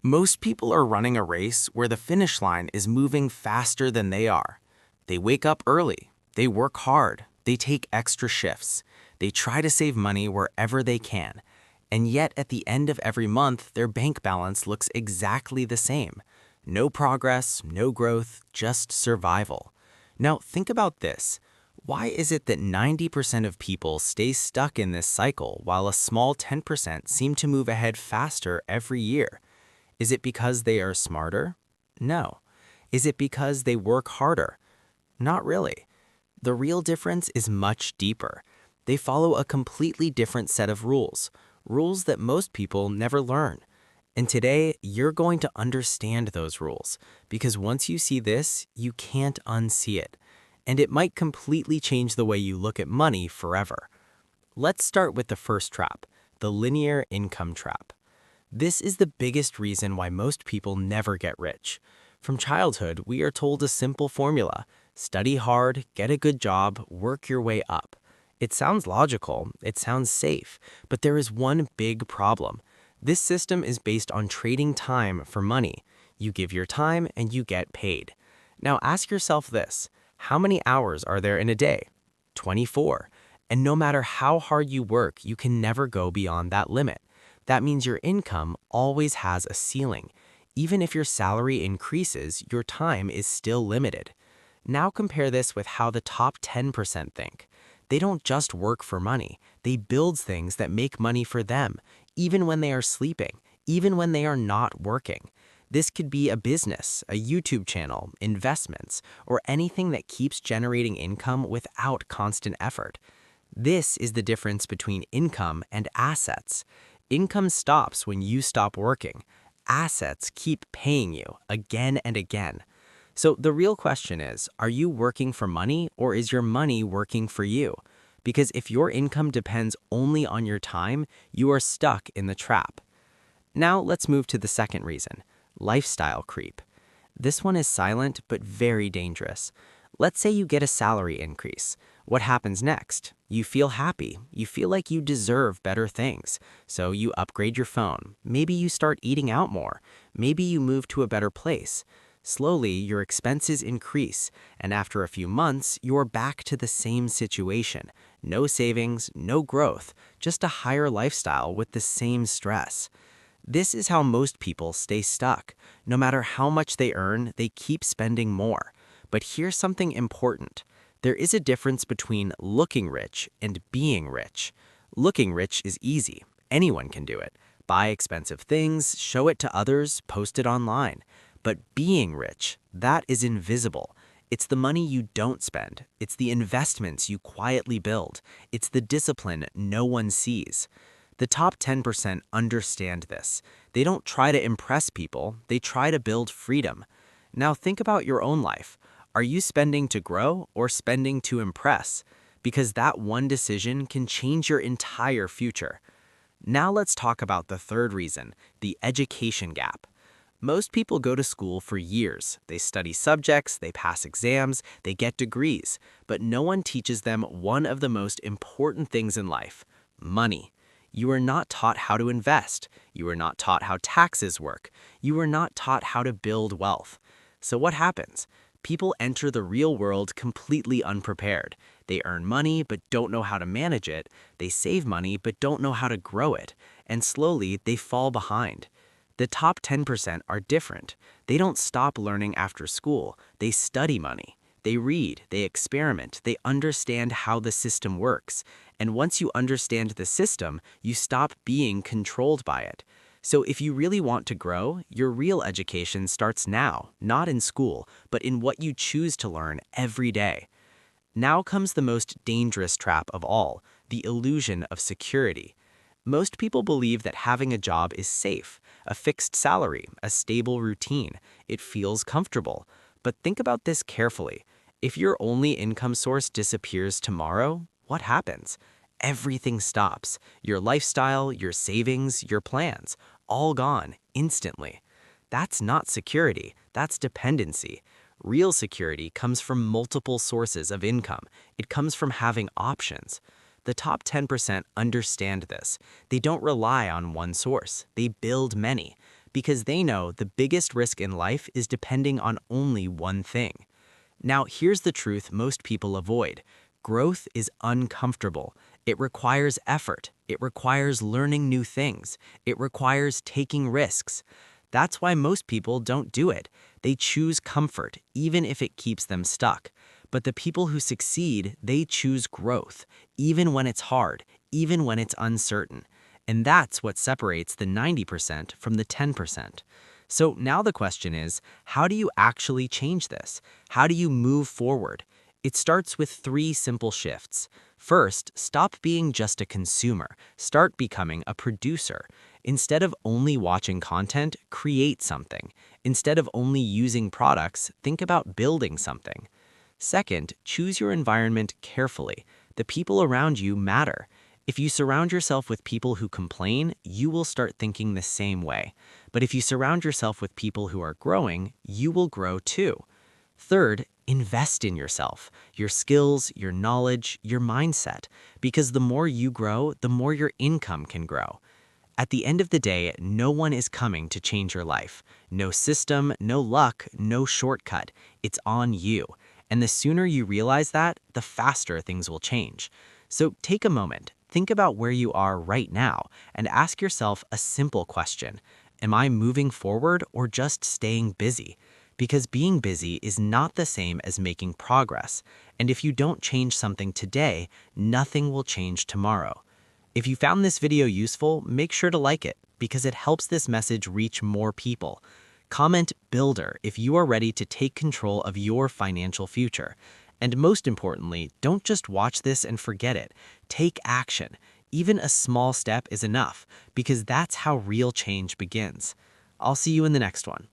Most people are running a race where the finish line is moving faster than they are. They wake up early, they work hard, they take extra shifts, they try to save money wherever they can, and yet at the end of every month, their bank balance looks exactly the same. No progress, no growth, just survival. Now, think about this. Why is it that 90% of people stay stuck in this cycle while a small 10% seem to move ahead faster every year? Is it because they are smarter? No. Is it because they work harder? Not really. The real difference is much deeper. They follow a completely different set of rules, rules that most people never learn. And today, you're going to understand those rules, because once you see this, you can't unsee it. And it might completely change the way you look at money forever. Let's start with the first trap, the linear income trap. This is the biggest reason why most people never get rich. From childhood, we are told a simple formula: study hard, get a good job, work your way up. It sounds logical, it sounds safe, but there is one big problem. This system is based on trading time for money. You give your time and you get paid. Now ask yourself this: how many hours are there in a day? 24. And no matter how hard you work, you can never go beyond that limit. That means your income always has a ceiling. Even if your salary increases, your time is still limited. Now compare this with how the top 10% think. They don't just work for money. They build things that make money for them, even when they are sleeping, even when they are not working. This could be a business, a YouTube channel, investments, or anything that keeps generating income without constant effort. This is the difference between income and assets. Income stops when you stop working. Assets keep paying you again and again. So the real question is, are you working for money, or is your money working for you? Because if your income depends only on your time, you are stuck in the trap. Now let's move to the second reason, lifestyle creep. This one is silent but very dangerous. Let's say you get a salary increase. What happens next? You feel happy. You feel like you deserve better things. So you upgrade your phone. Maybe you start eating out more. Maybe you move to a better place. Slowly, your expenses increase, and after a few months, you're back to the same situation. No savings, no growth, just a higher lifestyle with the same stress. This is how most people stay stuck. No matter how much they earn, they keep spending more. But here's something important. There is a difference between looking rich and being rich. Looking rich is easy. Anyone can do it. Buy expensive things, show it to others, post it online. But being rich, that is invisible. It's the money you don't spend. It's the investments you quietly build. It's the discipline no one sees. The top 10% understand this. They don't try to impress people, they try to build freedom. Now think about your own life. Are you spending to grow or spending to impress? Because that one decision can change your entire future. Now let's talk about the third reason, the education gap. Most people go to school for years. They study subjects, they pass exams, they get degrees, but no one teaches them one of the most important things in life: money. You are not taught how to invest. You are not taught how taxes work. You are not taught how to build wealth. So what happens? People enter the real world completely unprepared. They earn money but don't know how to manage it. They save money but don't know how to grow it. And slowly they fall behind. The top 10% are different. They don't stop learning after school. They study money. They read, they experiment, they understand how the system works. And once you understand the system, you stop being controlled by it. So if you really want to grow, your real education starts now, not in school, but in what you choose to learn every day. Now comes the most dangerous trap of all, the illusion of security. Most people believe that having a job is safe, a fixed salary, a stable routine. It feels comfortable. But think about this carefully. If your only income source disappears tomorrow, what happens? Everything stops. Your lifestyle, your savings, your plans, all gone instantly. That's not security, that's dependency. Real security comes from multiple sources of income. It comes from having options. The top 10% understand this. They don't rely on one source. They build many. because they know the biggest risk in life is depending on only one thing. Now, here's the truth most people avoid. Growth is uncomfortable. It requires effort. It requires learning new things. It requires taking risks. That's why most people don't do it. They choose comfort, even if it keeps them stuck. But the people who succeed, they choose growth, even when it's hard, even when it's uncertain. And that's what separates the 90% from the 10%. So now the question is, how do you actually change this? How do you move forward? It starts with 3 simple shifts. First, stop being just a consumer. Start becoming a producer. Instead of only watching content, create something. Instead of only using products, think about building something. Second, choose your environment carefully. The people around you matter. If you surround yourself with people who complain, you will start thinking the same way. But if you surround yourself with people who are growing, you will grow too. Third, invest in yourself, your skills, your knowledge, your mindset, because the more you grow, the more your income can grow. At the end of the day, no one is coming to change your life. No system, no luck, no shortcut. It's on you. And the sooner you realize that, the faster things will change. So take a moment, think about where you are right now, and ask yourself a simple question. Am I moving forward or just staying busy? Because being busy is not the same as making progress. And if you don't change something today, nothing will change tomorrow. If you found this video useful, make sure to like it because it helps this message reach more people. Comment Builder if you are ready to take control of your financial future. And most importantly, don't just watch this and forget it. Take action. Even a small step is enough because that's how real change begins. I'll see you in the next one.